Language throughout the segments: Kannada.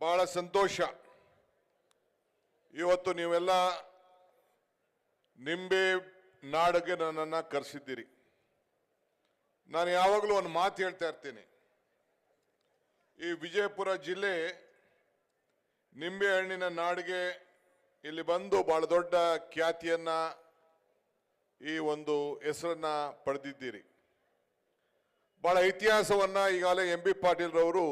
ಬಹಳ ಸಂತೋಷ. ಇವತ್ತು ನೀವೆಲ್ಲ ನಿಂಬೆ ನಾಡಿಗೆ ನನ್ನನ್ನು ಕರೆಸಿದ್ದೀರಿ. ನಾನು ಯಾವಾಗಲೂ ಒಂದು ಮಾತು ಹೇಳ್ತಾ ಇರ್ತೀನಿ. ಈ ವಿಜಯಪುರ ಜಿಲ್ಲೆ ನಿಂಬೆ ಹಣ್ಣಿನ ನಾಡಿಗೆ ಇಲ್ಲಿ ಬಂದು ಬಹಳ ದೊಡ್ಡ ಖ್ಯಾತಿಯನ್ನ ಈ ಒಂದು ಹೆಸರನ್ನ ಪಡೆದಿದ್ದೀರಿ. ಬಹಳ ಇತಿಹಾಸವನ್ನ ಈಗಾಗಲೇ ಎಂ.ಬಿ. ಪಾಟೀಲ್ ರವರು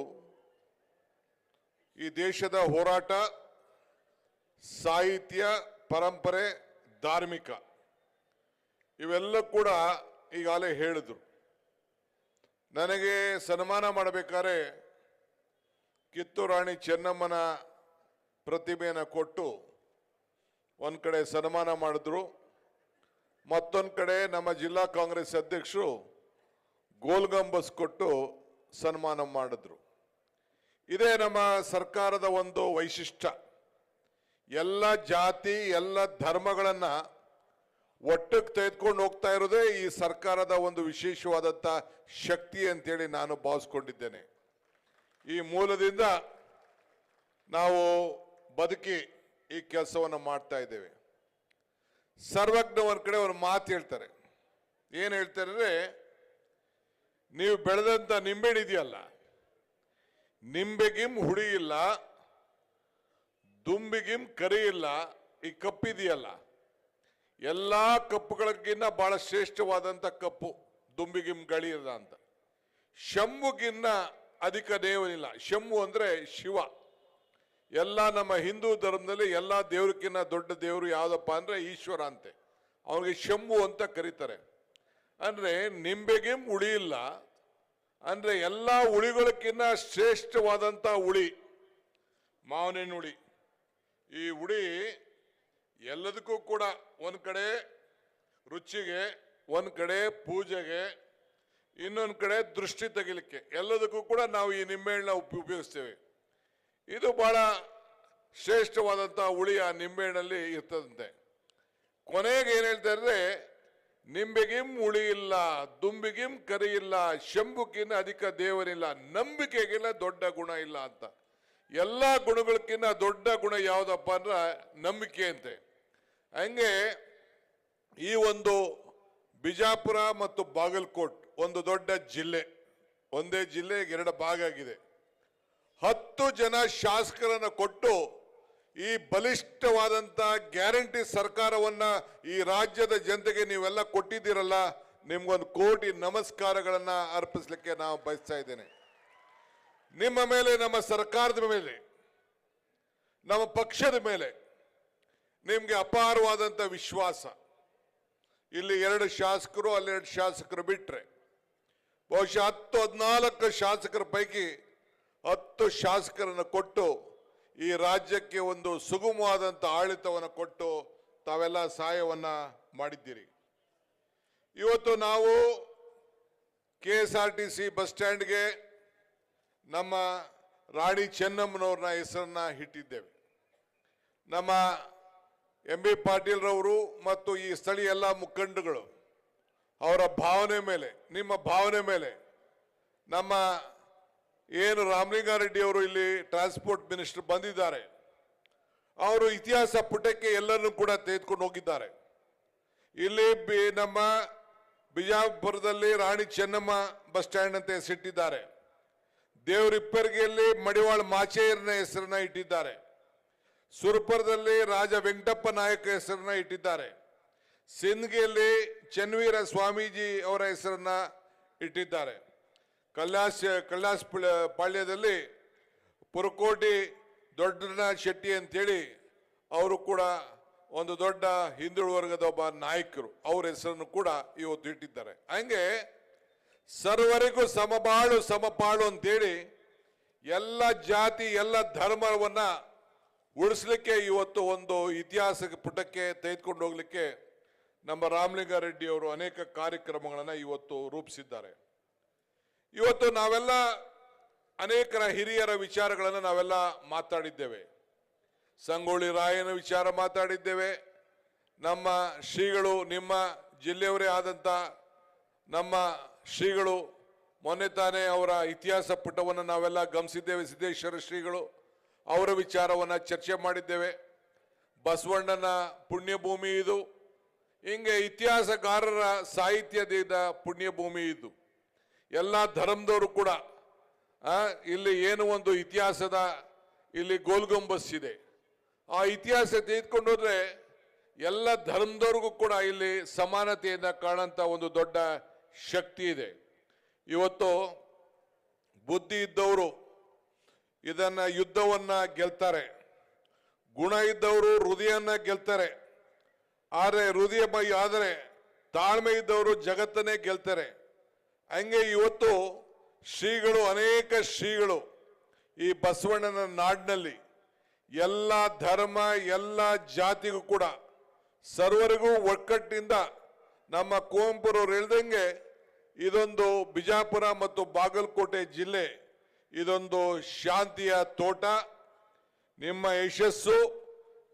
ಈ ದೇಶದ ಹೋರಾಟ, ಸಾಹಿತ್ಯ, ಪರಂಪರೆ, ಧಾರ್ಮಿಕ ಇವೆಲ್ಲ ಕೂಡ ಈಗಾಗಲೇ ಹೇಳಿದ್ರು. ನನಗೆ ಸನ್ಮಾನ ಮಾಡಬೇಕಾದ್ರೆ ಕಿತ್ತೂರು ರಾಣಿ ಚೆನ್ನಮ್ಮನ ಪ್ರತಿಮೆಯನ್ನು ಕೊಟ್ಟು ಒಂದು ಕಡೆ ಸನ್ಮಾನ ಮಾಡಿದ್ರು, ಮತ್ತೊಂದು ಕಡೆ ನಮ್ಮ ಜಿಲ್ಲಾ ಕಾಂಗ್ರೆಸ್ ಅಧ್ಯಕ್ಷರು ಗೋಲ್ಗಂಬಸ್ ಕೊಟ್ಟು ಸನ್ಮಾನ ಮಾಡಿದ್ರು. ಇದೇ ನಮ್ಮ ಸರ್ಕಾರದ ಒಂದು ವೈಶಿಷ್ಟ್ಯ. ಎಲ್ಲ ಜಾತಿ ಎಲ್ಲ ಧರ್ಮಗಳನ್ನು ಒಟ್ಟಿಗೆ ತೆಗೆದುಕೊಂಡು ಹೋಗ್ತಾ ಇರೋದೇ ಈ ಸರ್ಕಾರದ ಒಂದು ವಿಶೇಷವಾದಂಥ ಶಕ್ತಿ ಅಂತೇಳಿ ನಾನು ಭಾವಿಸ್ಕೊಂಡಿದ್ದೇನೆ. ಈ ಮೂಲದಿಂದ ನಾವು ಬದುಕಿ ಈ ಕೆಲಸವನ್ನು ಮಾಡ್ತಾ ಇದ್ದೇವೆ. ಸರ್ವಜ್ಞ ಒಂದು ಕಡೆ ಒಂದು ಮಾತು ಹೇಳ್ತಾರೆ. ಏನು ಹೇಳ್ತಾರೆ ಅಂದರೆ, ನೀವು ಬೆಳೆದಂಥ ನಿಂಬೆಹಣ್ಣು ಇದೆಯಲ್ಲ, ನಿಂಬೆಗಿಂ ಹುಳಿ ಇಲ್ಲ, ದುಂಬಿಗಿಂ ಕರಿ ಇಲ್ಲ, ಈ ಕಪ್ಪಿದೆಯಲ್ಲ, ಎಲ್ಲ ಕಪ್ಪುಗಳಿಗಿನ್ನ ಬಹಳ ಶ್ರೇಷ್ಠವಾದಂಥ ಕಪ್ಪು ದುಂಬಿಗಿಂ ಗಳಿ ಇಲ್ಲ ಅಂತ. ಶಂಭುಗಿನ್ನ ಅಧಿಕ ದೇವನಿಲ್ಲ. ಶಂಭು ಅಂದರೆ ಶಿವ. ಎಲ್ಲ ನಮ್ಮ ಹಿಂದೂ ಧರ್ಮದಲ್ಲಿ ಎಲ್ಲ ದೇವ್ರಕ್ಕಿಂತ ದೊಡ್ಡ ದೇವರು ಯಾವುದಪ್ಪ ಅಂದರೆ ಈಶ್ವರ ಅಂತೆ. ಅವನಿಗೆ ಶಂಭು ಅಂತ ಕರೀತಾರೆ. ಅಂದರೆ ನಿಂಬೆಗಿಂ ಹುಳಿ ಇಲ್ಲ ಅಂದರೆ ಎಲ್ಲ ಹುಳಿಗಳಕ್ಕಿಂತ ಶ್ರೇಷ್ಠವಾದಂಥ ಹುಳಿ ಮಾವಿನ ಹುಳಿ. ಈ ಹುಳಿ ಎಲ್ಲದಕ್ಕೂ ಕೂಡ ಒಂದು ಕಡೆ ರುಚಿಗೆ, ಒಂದು ಕಡೆ ಪೂಜೆಗೆ, ಇನ್ನೊಂದು ಕಡೆ ದೃಷ್ಟಿ ತೆಗಿಲಿಕ್ಕೆ, ಎಲ್ಲದಕ್ಕೂ ಕೂಡ ನಾವು ಈ ನಿಂಬೆಹಣ್ಣನ್ನ ಉಪಯೋಗಿಸ್ತೇವೆ. ಇದು ಬಹಳ ಶ್ರೇಷ್ಠವಾದಂಥ ಹುಳಿ ಆ ನಿಂಬೆಹಣ್ಣಲ್ಲಿ ಇರ್ತದಂತೆ. ಕೊನೆಗೆ ಏನು ಹೇಳ್ತಾ ಇದ್ರೆ, ನಿಂಬೆಗಿಂ ಹುಳಿ ಇಲ್ಲ, ದುಂಬಿಗಿಂ ಕರಿ ಇಲ್ಲ, ಶಂಭುಕ್ಕಿಂತ ಅಧಿಕ ದೇವರಿಲ್ಲ, ನಂಬಿಕೆಗಿಲ್ಲ ದೊಡ್ಡ ಗುಣ ಇಲ್ಲ ಅಂತ. ಎಲ್ಲ ಗುಣಗಳಕ್ಕಿಂತ ದೊಡ್ಡ ಗುಣ ಯಾವುದಪ್ಪ ಅಂದ್ರೆ ನಂಬಿಕೆ ಅಂತೆ. ಹಂಗೆ ಈ ಒಂದು ಬಿಜಾಪುರ ಮತ್ತು ಬಾಗಲಕೋಟ್ ಒಂದು ದೊಡ್ಡ ಜಿಲ್ಲೆ, ಒಂದೇ ಜಿಲ್ಲೆಗೆ ಎರಡು ಭಾಗ ಆಗಿದೆ. 10 ಜನ ಶಾಸಕರನ್ನು ಕೊಟ್ಟು ಈ ಬಲಿಷ್ಠವಾದಂಥ ಗ್ಯಾರಂಟಿ ಸರ್ಕಾರವನ್ನ ಈ ರಾಜ್ಯದ ಜನತೆಗೆ ನೀವೆಲ್ಲ ಕೊಟ್ಟಿದ್ದೀರಲ್ಲ, ನಿಮ್ಗೊಂದು ಕೋಟಿ ನಮಸ್ಕಾರಗಳನ್ನ ಅರ್ಪಿಸಲಿಕ್ಕೆ ನಾವು ಬಯಸ್ತಾ ಇದ್ದೇನೆ. ನಿಮ್ಮ ಮೇಲೆ, ನಮ್ಮ ಸರ್ಕಾರದ ಮೇಲೆ, ನಮ್ಮ ಪಕ್ಷದ ಮೇಲೆ ನಿಮಗೆ ಅಪಾರವಾದಂಥ ವಿಶ್ವಾಸ. ಇಲ್ಲಿ 2 ಶಾಸಕರು, ಅಲ್ಲಿ 2 ಶಾಸಕರು ಬಿಟ್ರೆ ಬಹುಶಃ 10-14 ಶಾಸಕರ ಪೈಕಿ 10 ಶಾಸಕರನ್ನು ಕೊಟ್ಟು ಈ ರಾಜ್ಯಕ್ಕೆ ಒಂದು ಸುಗಮವಾದಂಥ ಆಡಳಿತವನ್ನು ಕೊಟ್ಟು ತಾವೆಲ್ಲ ಸಹಾಯವನ್ನ ಮಾಡಿದ್ದೀರಿ. ಇವತ್ತು ನಾವು KSRTC ಬಸ್ ಸ್ಟ್ಯಾಂಡ್ಗೆ ನಮ್ಮ ರಾಣಿ ಚೆನ್ನಮ್ಮನವ್ರನ್ನ ಹೆಸರನ್ನ ಇಟ್ಟಿದ್ದೇವೆ. ನಮ್ಮ ಎಂ.ಬಿ. ಪಾಟೀಲ್ ರವರು ಮತ್ತು ಈ ಸ್ಥಳೀಯ ಎಲ್ಲ ಮುಖಂಡಗಳು ಅವರ ಭಾವನೆ ಮೇಲೆ, ನಿಮ್ಮ ಭಾವನೆ ಮೇಲೆ, ನಮ್ಮ ಏನು ರಾಮಲಿಂಗಾರೆಡ್ಡಿ ಅವರು ಇಲ್ಲಿ ಟ್ರಾನ್ಸ್ಪೋರ್ಟ್ ಮಿನಿಸ್ಟರ್ ಬಂದಿದ್ದಾರೆ, ಅವರು ಇತಿಹಾಸ ಪುಟಕ್ಕೆ ಎಲ್ಲರನ್ನೂ ಕೂಡ ತೆಗೆದುಕೊಂಡು ಹೋಗಿದ್ದಾರೆ. ಇಲ್ಲಿ ನಮ್ಮ ಬಿಜಾಪುರದಲ್ಲಿ ರಾಣಿ ಚೆನ್ನಮ್ಮ ಬಸ್ ಸ್ಟ್ಯಾಂಡ್ ಅಂತ ಹೆಸರಿಟ್ಟಿದ್ದಾರೆ. ದೇವರಿಪ್ಪರಿಗೆಯಲ್ಲಿ ಮಡಿವಾಳ ಮಾಚೇಯರನ ಹೆಸರನ್ನ ಇಟ್ಟಿದ್ದಾರೆ. ಸುರಪುರದಲ್ಲಿ ರಾಜ ವೆಂಕಟಪ್ಪ ನಾಯಕ ಹೆಸರನ್ನ ಇಟ್ಟಿದ್ದಾರೆ. ಸಿಂದಗಿಯಲ್ಲಿ ಚನ್ನವೀರ ಸ್ವಾಮೀಜಿ ಅವರ ಹೆಸರನ್ನ ಇಟ್ಟಿದ್ದಾರೆ. ಕೈಲಾಸ ಪಾಳ್ಯದಲ್ಲಿ ಪುರಕೋಟಿ ದೊಡ್ಡಣ್ಣ ಶೆಟ್ಟಿ ಅಂತೇಳಿ ಅವರು ಕೂಡ ಒಂದು ದೊಡ್ಡ ಹಿಂದುಳಿದ ವರ್ಗದ ಒಬ್ಬ ನಾಯಕರು, ಅವರ ಹೆಸರನ್ನು ಕೂಡ ಇವತ್ತು ಇಟ್ಟಿದ್ದಾರೆ. ಹಂಗೆ ಸರ್ವರಿಗೂ ಸಮಬಾಳು ಸಮಪಾಳು ಅಂತೇಳಿ ಎಲ್ಲ ಜಾತಿ ಎಲ್ಲ ಧರ್ಮವನ್ನ ಉಳಿಸ್ಲಿಕ್ಕೆ ಇವತ್ತು ಒಂದು ಇತಿಹಾಸ ಪುಟಕ್ಕೆ ತೆಗೆದುಕೊಂಡು ಹೋಗ್ಲಿಕ್ಕೆ ನಮ್ಮ ರಾಮಲಿಂಗಾರೆಡ್ಡಿ ಅವರು ಅನೇಕ ಕಾರ್ಯಕ್ರಮಗಳನ್ನು ಇವತ್ತು ರೂಪಿಸಿದ್ದಾರೆ. ಇವತ್ತು ನಾವೆಲ್ಲ ಅನೇಕರ ಹಿರಿಯರ ವಿಚಾರಗಳನ್ನು ನಾವೆಲ್ಲ ಮಾತಾಡಿದ್ದೇವೆ. ಸಂಗೊಳ್ಳಿ ರಾಯನ ವಿಚಾರ ಮಾತಾಡಿದ್ದೇವೆ. ನಮ್ಮ ಶ್ರೀಗಳು, ನಿಮ್ಮ ಜಿಲ್ಲೆಯವರೇ ಆದಂಥ ನಮ್ಮ ಶ್ರೀಗಳು ಮೊನ್ನೆ ತಾನೇ ಅವರ ಇತಿಹಾಸ ಪುಟವನ್ನು ನಾವೆಲ್ಲ ಗಮನಿಸಿದ್ದೇವೆ. ಸಿದ್ದೇಶ್ವರ ಶ್ರೀಗಳು ಅವರ ವಿಚಾರವನ್ನ ಚರ್ಚೆ ಮಾಡಿದ್ದೇವೆ. ಬಸವಣ್ಣನ ಪುಣ್ಯಭೂಮಿ ಇದು. ಹಿಂಗೆ ಇತಿಹಾಸಗಾರರ ಸಾಹಿತ್ಯದ ಪುಣ್ಯಭೂಮಿ ಇದು. ಎಲ್ಲ ಧರ್ಮದವರು ಕೂಡ ಇಲ್ಲಿ ಏನು ಒಂದು ಇತಿಹಾಸದ ಇಲ್ಲಿ ಗೋಲ್ಗುಂಬಸ್ ಇದೆ. ಆ ಇತಿಹಾಸ ತೆಗೆದುಕೊಂಡು ಹೋದ್ರೆ ಎಲ್ಲ ಧರ್ಮದವ್ರಿಗೂ ಕೂಡ ಇಲ್ಲಿ ಸಮಾನತೆಯಿಂದ ಕಾಣಂತ ಒಂದು ದೊಡ್ಡ ಶಕ್ತಿ ಇದೆ. ಇವತ್ತು ಬುದ್ಧಿ ಇದ್ದವರು ಇದನ್ನ ಯುದ್ಧವನ್ನ ಗೆಲ್ತಾರೆ, ಗುಣ ಇದ್ದವರು ಹೃದಯನ್ನ ಗೆಲ್ತಾರೆ. ಆದರೆ ಹೃದಯ ಆದರೆ ತಾಳ್ಮೆ ಇದ್ದವರು ಜಗತ್ತನ್ನೇ ಗೆಲ್ತಾರೆ. ಹಂಗೆ ಇವತ್ತು ಶ್ರೀಗಳು, ಅನೇಕ ಶ್ರೀಗಳು ಈ ಬಸವಣ್ಣನ ನಾಡಿನಲ್ಲಿ ಎಲ್ಲ ಧರ್ಮ ಎಲ್ಲ ಜಾತಿಗೂ ಕೂಡ ಸರ್ವರಿಗೂ ಒಕ್ಕಟ್ಟಿನಿಂದ ನಮ್ಮ ಕುವೆಂಪುರವರು ಹೇಳ್ದಂಗೆ ಇದೊಂದು ಬಿಜಾಪುರ ಮತ್ತು ಬಾಗಲಕೋಟೆ ಜಿಲ್ಲೆ ಇದೊಂದು ಶಾಂತಿಯ ತೋಟ. ನಿಮ್ಮ ಯಶಸ್ಸು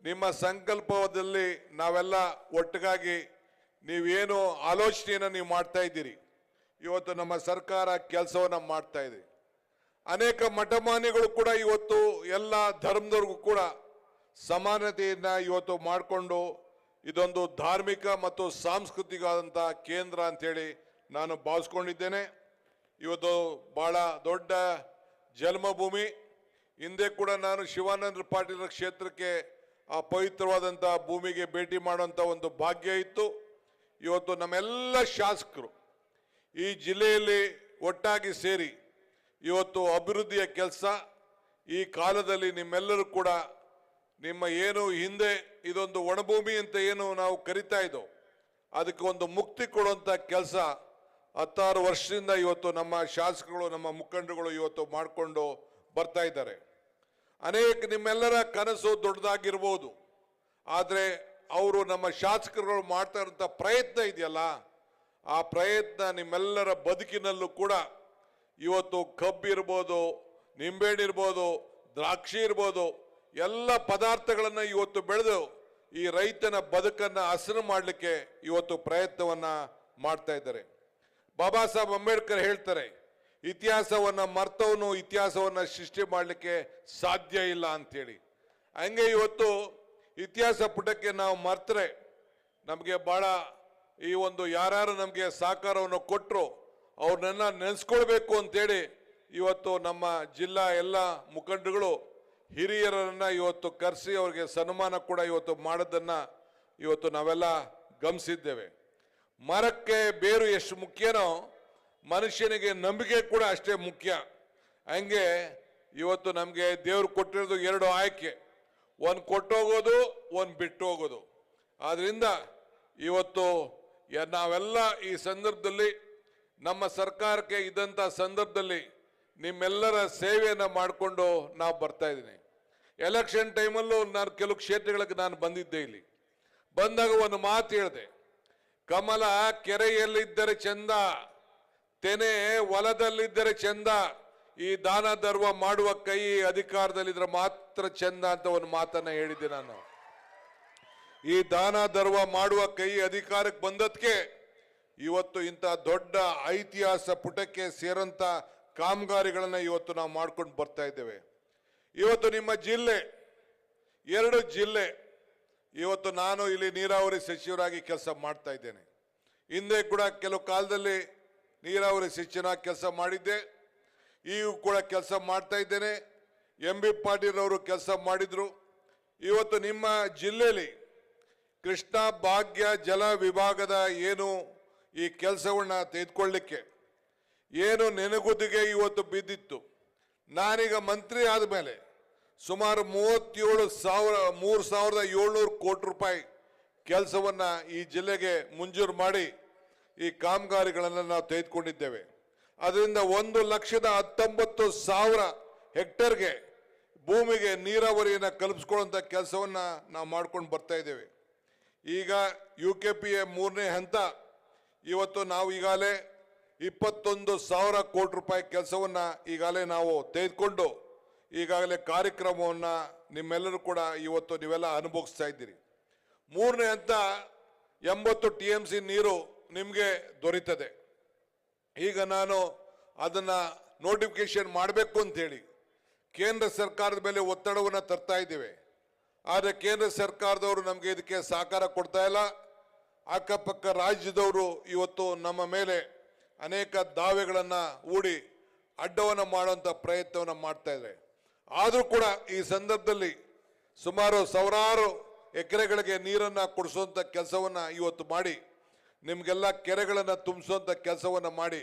ನಿಮ್ಮ ಸಂಕಲ್ಪದಲ್ಲಿ ನಾವೆಲ್ಲ ಒಟ್ಟಿಗಾಗಿ ನೀವೇನು ಆಲೋಚನೆಯನ್ನು ನೀವು ಮಾಡ್ತಾ ಇದ್ದೀರಿ. ಇವತ್ತು ನಮ್ಮ ಸರ್ಕಾರ ಕೆಲಸವನ್ನು ಮಾಡ್ತಾ ಇದೆ. ಅನೇಕ ಮಠಮಾನ್ಯಗಳು ಕೂಡ ಇವತ್ತು ಎಲ್ಲ ಧರ್ಮದವ್ರಿಗೂ ಕೂಡ ಸಮಾನತೆಯನ್ನ ಇವತ್ತು ಮಾಡಿಕೊಂಡು ಇದೊಂದು ಧಾರ್ಮಿಕ ಮತ್ತು ಸಾಂಸ್ಕೃತಿಕ ಆದಂಥ ಕೇಂದ್ರ ಅಂತೇಳಿ ನಾನು ಭಾವಿಸ್ಕೊಂಡಿದ್ದೇನೆ. ಇವತ್ತು ಬಹಳ ದೊಡ್ಡ ಜನ್ಮಭೂಮಿ. ಹಿಂದೆ ಕೂಡ ನಾನು ಶಿವಾನಂದ ಪಾಟೀಲರ ಕ್ಷೇತ್ರಕ್ಕೆ ಆ ಪವಿತ್ರವಾದಂಥ ಭೂಮಿಗೆ ಭೇಟಿ ಮಾಡುವಂಥ ಒಂದು ಭಾಗ್ಯ ಇತ್ತು. ಇವತ್ತು ನಮ್ಮೆಲ್ಲ ಶಾಸಕರು ಈ ಜಿಲ್ಲೆಯಲ್ಲಿ ಒಟ್ಟಾಗಿ ಸೇರಿ ಇವತ್ತು ಅಭಿವೃದ್ಧಿಯ ಕೆಲಸ ಈ ಕಾಲದಲ್ಲಿ ನಿಮ್ಮೆಲ್ಲರೂ ಕೂಡ ನಿಮ್ಮ ಏನು ಹಿಂದೆ ಇದೊಂದು ಒಣಭೂಮಿ ಅಂತ ಏನು ನಾವು ಕರಿತಾ ಇದ್ದೋ ಅದಕ್ಕೆ ಒಂದು ಮುಕ್ತಿ ಕೊಡುವಂಥ ಕೆಲಸ 16 ವರ್ಷದಿಂದ ಇವತ್ತು ನಮ್ಮ ಶಾಸಕರು ನಮ್ಮ ಮುಖಂಡರುಗಳು ಇವತ್ತು ಮಾಡಿಕೊಂಡು ಬರ್ತಾ ಇದ್ದಾರೆ. ಅನೇಕ ನಿಮ್ಮೆಲ್ಲರ ಕನಸು ದೊಡ್ಡದಾಗಿರ್ಬೋದು, ಆದರೆ ಅವರು ನಮ್ಮ ಶಾಸಕರುಗಳು ಮಾಡ್ತಾ ಇರೋಂಥ ಪ್ರಯತ್ನ ಇದೆಯಲ್ಲ, ಆ ಪ್ರಯತ್ನ ನಿಮ್ಮೆಲ್ಲರ ಬದುಕಿನಲ್ಲೂ ಕೂಡ ಇವತ್ತು ಕಬ್ಬು ಇರ್ಬೋದು, ನಿಂಬೆಹಣ್ಣು ಇರ್ಬೋದು, ದ್ರಾಕ್ಷಿ ಇರ್ಬೋದು, ಎಲ್ಲ ಪದಾರ್ಥಗಳನ್ನು ಇವತ್ತು ಬೆಳೆದು ಈ ರೈತನ ಬದುಕನ್ನು ಹಸನು ಮಾಡಲಿಕ್ಕೆ ಇವತ್ತು ಪ್ರಯತ್ನವನ್ನ ಮಾಡ್ತಾ ಇದ್ದಾರೆ. ಬಾಬಾ ಸಾಹೇಬ್ ಅಂಬೇಡ್ಕರ್ ಹೇಳ್ತಾರೆ, ಇತಿಹಾಸವನ್ನ ಮರ್ತವನು ಇತಿಹಾಸವನ್ನ ಸೃಷ್ಟಿ ಮಾಡಲಿಕ್ಕೆ ಸಾಧ್ಯ ಇಲ್ಲ ಅಂತೇಳಿ. ಹಂಗೆ ಇವತ್ತು ಇತಿಹಾಸ ಪುಟಕ್ಕೆ ನಾವು ಮರ್ತರೆ ನಮಗೆ ಬಹಳ ಈ ಒಂದು ಯಾರ್ಯಾರು ನಮಗೆ ಸಹಕಾರವನ್ನು ಕೊಟ್ಟರು ಅವ್ರನ್ನೆಲ್ಲ ನೆನೆಸ್ಕೊಳ್ಬೇಕು ಅಂತೇಳಿ ಇವತ್ತು ನಮ್ಮ ಜಿಲ್ಲಾ ಎಲ್ಲ ಮುಖಂಡರುಗಳು ಹಿರಿಯರನ್ನ ಇವತ್ತು ಕರೆಸಿ ಅವರಿಗೆ ಸನ್ಮಾನ ಕೂಡ ಇವತ್ತು ಮಾಡೋದನ್ನ ಇವತ್ತು ನಾವೆಲ್ಲ ಗಮನಿಸಿದ್ದೇವೆ. ಮರಕ್ಕೆ ಬೇರು ಎಷ್ಟು ಮುಖ್ಯನೋ ಮನುಷ್ಯನಿಗೆ ನಂಬಿಕೆ ಕೂಡ ಅಷ್ಟೇ ಮುಖ್ಯ. ಹಂಗೆ ಇವತ್ತು ನಮಗೆ ದೇವ್ರು ಕೊಟ್ಟಿರೋದು 2 ಆಯ್ಕೆ, ಒಂದು ಕೊಟ್ಟೋಗೋದು, ಒಂದು ಬಿಟ್ಟು ಹೋಗೋದು. ಆದ್ರಿಂದ ಇವತ್ತು ನಾವೆಲ್ಲ ಈ ಸಂದರ್ಭದಲ್ಲಿ ನಮ್ಮ ಸರ್ಕಾರಕ್ಕೆ ಇದ್ದಂಥ ಸಂದರ್ಭದಲ್ಲಿ ನಿಮ್ಮೆಲ್ಲರ ಸೇವೆಯನ್ನು ಮಾಡಿಕೊಂಡು ನಾವು ಬರ್ತಾ ಇದ್ದೀನಿ. ಎಲೆಕ್ಷನ್ ಟೈಮಲ್ಲೂ ನಾನು ಕೆಲವು ಕ್ಷೇತ್ರಗಳಿಗೆ ನಾನು ಬಂದಿದ್ದೆ. ಇಲ್ಲಿ ಬಂದಾಗ ಒಂದು ಮಾತು ಹೇಳಿದೆ, ಕಮಲ ಕೆರೆಯಲ್ಲಿದ್ದರೆ ಚಂದ, ತೆನೆ ಹೊಲದಲ್ಲಿದ್ದರೆ ಚಂದ, ಈ ದಾನ ಧರ್ಮ ಮಾಡುವ ಕೈ ಅಧಿಕಾರದಲ್ಲಿದ್ರೆ ಮಾತ್ರ ಚಂದ ಅಂತ ಒಂದು ಮಾತನ್ನ ಹೇಳಿದ್ದೆ ನಾನು. ಈ ದಾನ ಧರ್ಮ ಮಾಡುವ ಕೈ ಅಧಿಕಾರಕ್ಕೆ ಬಂದದ್ಕೆ ಇವತ್ತು ಇಂಥ ದೊಡ್ಡ ಐತಿಹಾಸ ಪುಟಕ್ಕೆ ಸೇರಂತ ಕಾಮಗಾರಿಗಳನ್ನ ಇವತ್ತು ನಾವು ಮಾಡ್ಕೊಂಡು ಬರ್ತಾ ಇದ್ದೇವೆ. ಇವತ್ತು ನಿಮ್ಮ ಜಿಲ್ಲೆ 2 ಜಿಲ್ಲೆ ಇವತ್ತು ನಾನು ಇಲ್ಲಿ ನೀರಾವರಿ ಸಚಿವರಾಗಿ ಕೆಲಸ ಮಾಡ್ತಾ ಇದ್ದೇನೆ. ಹಿಂದೆ ಕೂಡ ಕೆಲವು ಕಾಲದಲ್ಲಿ ನೀರಾವರಿ ಸಚಿವನಾಗಿ ಕೆಲಸ ಮಾಡಿದ್ದೆ, ಈಗ ಕೂಡ ಕೆಲಸ ಮಾಡ್ತಾ ಇದ್ದೇನೆ. MB ಪಾಟೀಲ್ ಅವರು ಕೆಲಸ ಮಾಡಿದ್ರು. ಇವತ್ತು ನಿಮ್ಮ ಜಿಲ್ಲೆಯಲ್ಲಿ ಕೃಷ್ಣ ಭಾಗ್ಯ ಜಲ ವಿಭಾಗದ ಏನು ಈ ಕೆಲಸವನ್ನ ತೆಗೆದುಕೊಳ್ಳಲಿಕ್ಕೆ ಏನು ನೆನಗುದಿಗೆ ಇವತ್ತು ಬಿದ್ದಿತ್ತು. ನಾನೀಗ ಮಂತ್ರಿ ಆದಮೇಲೆ ಸುಮಾರು 37,700 ಕೋಟಿ ರೂಪಾಯಿ ಕೆಲಸವನ್ನ ಈ ಜಿಲ್ಲೆಗೆ ಮಂಜೂರು ಮಾಡಿ ಈ ಕಾಮಗಾರಿಗಳನ್ನು ನಾವು ತೆಗೆದುಕೊಂಡಿದ್ದೇವೆ. ಅದರಿಂದ 1,19,000 ಹೆಕ್ಟೇರ್ಗೆ ಭೂಮಿಗೆ ನೀರಾವರಿಯನ್ನು ಕಲ್ಪಿಸ್ಕೊಳ್ಳುವಂಥ ಕೆಲಸವನ್ನ ನಾವು ಮಾಡ್ಕೊಂಡು ಬರ್ತಾ ಇದ್ದೇವೆ. ಈಗ UKPA 3ನೇ ಹಂತ ಇವತ್ತು ನಾವು ಈಗಾಗಲೇ 21,000 ಕೋಟಿ ರೂಪಾಯಿ ಕೆಲಸವನ್ನ ಈಗಾಗಲೇ ನಾವು ತೆಗೆದುಕೊಂಡು ಈಗಾಗಲೇ ಕಾರ್ಯಕ್ರಮವನ್ನು ನಿಮ್ಮೆಲ್ಲರೂ ಕೂಡ ಇವತ್ತು ನೀವೆಲ್ಲ ಅನುಭವಿಸ್ತಾ ಇದ್ದೀರಿ. 3ನೇ ಹಂತ 80 TMC ನೀರು ನಿಮಗೆ ದೊರೀತದೆ. ಈಗ ನಾನು ಅದನ್ನ ನೋಟಿಫಿಕೇಶನ್ ಮಾಡಬೇಕು ಅಂತ ಹೇಳಿ ಕೇಂದ್ರ ಸರ್ಕಾರದ ಮೇಲೆ ಒತ್ತಡವನ್ನು ತರ್ತಾ ಇದ್ದೇವೆ. ಆದರೆ ಕೇಂದ್ರ ಸರ್ಕಾರದವರು ನಮಗೆ ಇದಕ್ಕೆ ಸಹಕಾರ ಕೊಡ್ತಾ ಇಲ್ಲ. ಅಕ್ಕಪಕ್ಕ ರಾಜ್ಯದವರು ಇವತ್ತು ನಮ್ಮ ಮೇಲೆ ಅನೇಕ ದಾವೆಗಳನ್ನು ಹೂಡಿ ಅಡ್ಡವನ್ನು ಮಾಡುವಂಥ ಪ್ರಯತ್ನವನ್ನು ಮಾಡ್ತಾ ಇದ್ದಾರೆ. ಆದರೂ ಕೂಡ ಈ ಸಂದರ್ಭದಲ್ಲಿ ಸುಮಾರು ಸಾವಿರಾರು ಎಕರೆಗಳಿಗೆ ನೀರನ್ನು ಕೊಡಿಸುವಂಥ ಕೆಲಸವನ್ನು ಇವತ್ತು ಮಾಡಿ, ನಿಮಗೆಲ್ಲ ಕೆರೆಗಳನ್ನು ತುಂಬಿಸುವಂಥ ಕೆಲಸವನ್ನು ಮಾಡಿ,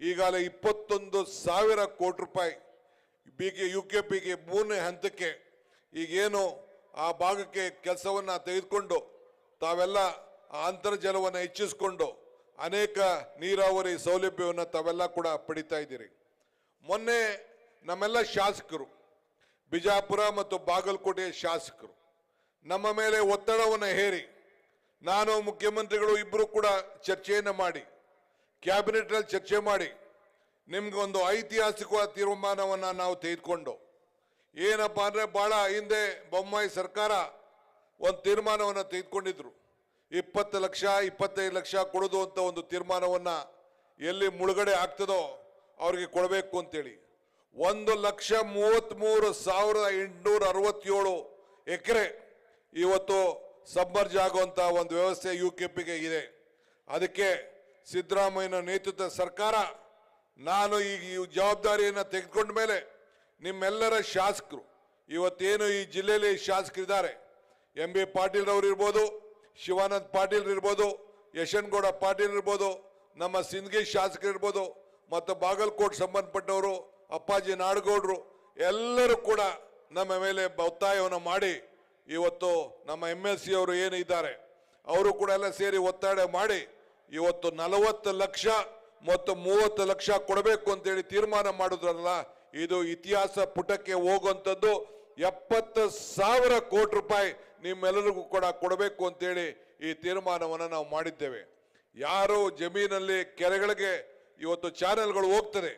ಈಗಾಗಲೇ 21,000 ಕೋಟಿ ರೂಪಾಯಿ UKPಗೆ 3ನೇ ಹಂತಕ್ಕೆ ಈಗೇನು ಆ ಭಾಗಕ್ಕೆ ಕೆಲಸವನ್ನು ತೆಗೆದುಕೊಂಡು ತಾವೆಲ್ಲ ಆ ಅಂತರ್ಜಲವನ್ನು ಹೆಚ್ಚಿಸಿಕೊಂಡು ಅನೇಕ ನೀರಾವರಿ ಸೌಲಭ್ಯವನ್ನು ತಾವೆಲ್ಲ ಕೂಡ ಪಡಿತಾ ಇದ್ದೀರಿ. ಮೊನ್ನೆ ನಮ್ಮೆಲ್ಲ ಶಾಸಕರು, ಬಿಜಾಪುರ ಮತ್ತು ಬಾಗಲಕೋಟೆಯ ಶಾಸಕರು ನಮ್ಮ ಮೇಲೆ ಒತ್ತಡವನ್ನು ಹೇರಿ, ನಾನು ಮುಖ್ಯಮಂತ್ರಿಗಳು ಇಬ್ಬರು ಕೂಡ ಚರ್ಚೆಯನ್ನು ಮಾಡಿ, ಕ್ಯಾಬಿನೆಟ್ನಲ್ಲಿ ಚರ್ಚೆ ಮಾಡಿ, ನಿಮ್ಗೆ ಒಂದು ಐತಿಹಾಸಿಕವಾದ ತೀರ್ಮಾನವನ್ನು ನಾವು ತೆಗೆದುಕೊಂಡು, ಏನಪ್ಪ ಅಂದರೆ ಭಾಳ ಹಿಂದೆ ಬೊಮ್ಮಾಯಿ ಸರ್ಕಾರ ಒಂದು ತೀರ್ಮಾನವನ್ನು ತೆಗೆದುಕೊಂಡಿದ್ರು. 20 ಲಕ್ಷ 25 ಲಕ್ಷ ಕೊಡೋದು ಅಂತ ಒಂದು ತೀರ್ಮಾನವನ್ನು ಎಲ್ಲಿ ಮುಳುಗಡೆ ಆಗ್ತದೋ ಅವ್ರಿಗೆ ಕೊಡಬೇಕು ಅಂತೇಳಿ 1,33,867 ಎಕರೆ ಇವತ್ತು ಸಬ್ಮರ್ಜ್ ಆಗುವಂಥ ಒಂದು ವ್ಯವಸ್ಥೆ UKPಗೆ ಇದೆ. ಅದಕ್ಕೆ ಸಿದ್ದರಾಮಯ್ಯನ ನೇತೃತ್ವದ ಸರ್ಕಾರ, ನಾನು ಈಗ ಈ ಜವಾಬ್ದಾರಿಯನ್ನು ತೆಗೆದುಕೊಂಡ ಮೇಲೆ ನಿಮ್ಮೆಲ್ಲರ ಶಾಸಕರು, ಇವತ್ತೇನು ಈ ಜಿಲ್ಲೆಯಲ್ಲಿ ಶಾಸಕರಿದ್ದಾರೆ, MB ಪಾಟೀಲ್ ಅವರು ಇರ್ಬೋದು, ಶಿವಾನಂದ್ ಪಾಟೀಲ್ ಇರ್ಬೋದು, ಯಶನ್ಗೌಡ ಪಾಟೀಲ್ ಇರ್ಬೋದು, ನಮ್ಮ ಸಿಂದಗಿ ಶಾಸಕರು ಇರ್ಬೋದು, ಮತ್ತು ಬಾಗಲಕೋಟೆ ಸಂಬಂಧಪಟ್ಟವರು ಅಪ್ಪಾಜಿ ನಾಡಗೌಡರು ಎಲ್ಲರೂ ಕೂಡ ನಮ್ಮ ಮೇಲೆ ಒತ್ತಾಯವನ್ನು ಮಾಡಿ, ಇವತ್ತು ನಮ್ಮ MLC ಅವರು ಏನು ಇದ್ದಾರೆ ಅವರು ಕೂಡ ಎಲ್ಲ ಸೇರಿ ಒತ್ತಡ ಮಾಡಿ ಇವತ್ತು 40 ಲಕ್ಷ ಮತ್ತು 30 ಲಕ್ಷ ಕೊಡಬೇಕು ಅಂತೇಳಿ ತೀರ್ಮಾನ ಮಾಡಿದ್ರಲ್ಲ, ಇದು ಇತಿಹಾಸ ಪುಟಕ್ಕೆ ಹೋಗುವಂಥದ್ದು. 70,000 ಕೋಟಿ ರೂಪಾಯಿ ನಿಮ್ಮೆಲ್ಲರಿಗೂ ಕೂಡ ಕೊಡಬೇಕು ಅಂತೇಳಿ ಈ ತೀರ್ಮಾನವನ್ನು ನಾವು ಮಾಡಿದ್ದೇವೆ. ಯಾರು ಜಮೀನಲ್ಲಿ ಕೆರೆಗಳಿಗೆ ಇವತ್ತು ಚಾನೆಲ್ಗಳು ಹೋಗ್ತದೆ,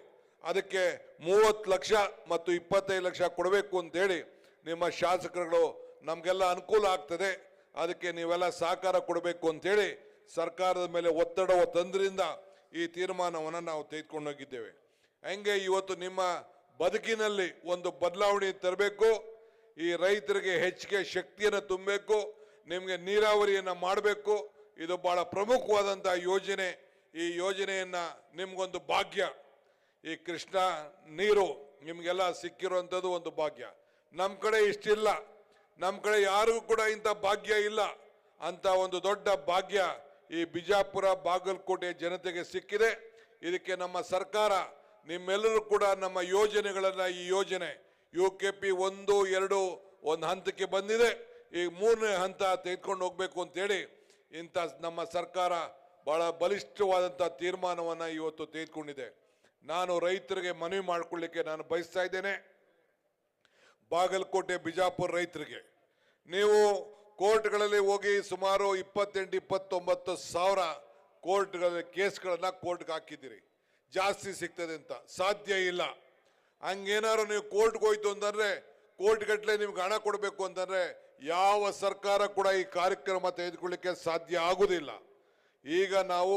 ಅದಕ್ಕೆ 30 ಲಕ್ಷ ಮತ್ತು 25 ಲಕ್ಷ ಕೊಡಬೇಕು ಅಂತೇಳಿ ನಿಮ್ಮ ಶಾಸಕರುಗಳು ನಮಗೆಲ್ಲ ಅನುಕೂಲ ಆಗ್ತದೆ, ಅದಕ್ಕೆ ನೀವೆಲ್ಲ ಸಹಕಾರ ಕೊಡಬೇಕು ಅಂತೇಳಿ ಸರ್ಕಾರದ ಮೇಲೆ ಒತ್ತಡ ತಂದ್ರಿಂದ ಈ ತೀರ್ಮಾನವನ್ನು ನಾವು ತೆಗೆದುಕೊಂಡು ಹೋಗಿದ್ದೇವೆ. ಹಂಗೆ ಇವತ್ತು ನಿಮ್ಮ ಬದುಕಿನಲ್ಲಿ ಒಂದು ಬದಲಾವಣೆ ತರಬೇಕು, ಈ ರೈತರಿಗೆ ಹೆಚ್ಚಿಗೆ ಶಕ್ತಿಯನ್ನು ತುಂಬಬೇಕು, ನಿಮಗೆ ನೀರಾವರಿಯನ್ನು ಮಾಡಬೇಕು. ಇದು ಬಹಳ ಪ್ರಮುಖವಾದಂಥ ಯೋಜನೆ. ಈ ಯೋಜನೆಯನ್ನು ನಿಮಗೊಂದು ಭಾಗ್ಯ, ಈ ಕೃಷ್ಣ ನೀರು ನಿಮಗೆಲ್ಲ ಸಿಕ್ಕಿರುವಂಥದ್ದು ಒಂದು ಭಾಗ್ಯ. ನಮ್ಮ ಕಡೆ ಇಷ್ಟಿಲ್ಲ, ನಮ್ಮ ಕಡೆ ಯಾರಿಗೂ ಕೂಡ ಇಂಥ ಭಾಗ್ಯ ಇಲ್ಲ. ಅಂತ ಒಂದು ದೊಡ್ಡ ಭಾಗ್ಯ ಈ ಬಿಜಾಪುರ ಬಾಗಲಕೋಟೆ ಜನತೆಗೆ ಸಿಕ್ಕಿದೆ. ಇದಕ್ಕೆ ನಮ್ಮ ಸರ್ಕಾರ ನಿಮ್ಮೆಲ್ಲರೂ ಕೂಡ ನಮ್ಮ ಯೋಜನೆಗಳನ್ನು, ಈ ಯೋಜನೆ UKP 1, 2 ಒಂದು ಹಂತಕ್ಕೆ ಬಂದಿದೆ, ಈ 3ನೇ ಹಂತ ತೆಗೆದುಕೊಂಡು ಹೋಗ್ಬೇಕು ಅಂತೇಳಿ ಇಂಥ ನಮ್ಮ ಸರ್ಕಾರ ಬಹಳ ಬಲಿಷ್ಠವಾದಂಥ ತೀರ್ಮಾನವನ್ನು ಇವತ್ತು ತೆಗೆದುಕೊಂಡಿದೆ. ನಾನು ರೈತರಿಗೆ ಮನವಿ ಮಾಡಿಕೊಳ್ಳಿಕ್ಕೆ ನಾನು ಬಯಸ್ತಾ ಇದ್ದೇನೆ. ಬಾಗಲಕೋಟೆ ಬಿಜಾಪುರ ರೈತರಿಗೆ ನೀವು ಕೋರ್ಟ್ಗಳಲ್ಲಿ ಹೋಗಿ ಸುಮಾರು 28-29 ಸಾವಿರ ಕೋರ್ಟ್ಗಳಲ್ಲಿ ಕೇಸ್ಗಳನ್ನು ಕೋರ್ಟ್ಗೆ ಹಾಕಿದ್ದೀರಿ, ಜಾಸ್ತಿ ಸಿಗ್ತದೆ ಅಂತ. ಸಾಧ್ಯ ಇಲ್ಲ. ಹಂಗೇನಾದ್ರು ನೀವು ಕೋರ್ಟ್ಗೆ ಹೋಯ್ತು ಅಂತಂದ್ರೆ, ಕೋರ್ಟ್ ಗಟ್ಟಲೆ ನಿಮ್ಗೆ ಹಣ ಕೊಡಬೇಕು ಅಂತಂದ್ರೆ ಯಾವ ಸರ್ಕಾರ ಕೂಡ ಈ ಕಾರ್ಯಕ್ರಮ ತೆಗೆದುಕೊಳ್ಳಿಕ್ಕೆ ಸಾಧ್ಯ ಆಗುವುದಿಲ್ಲ. ಈಗ ನಾವು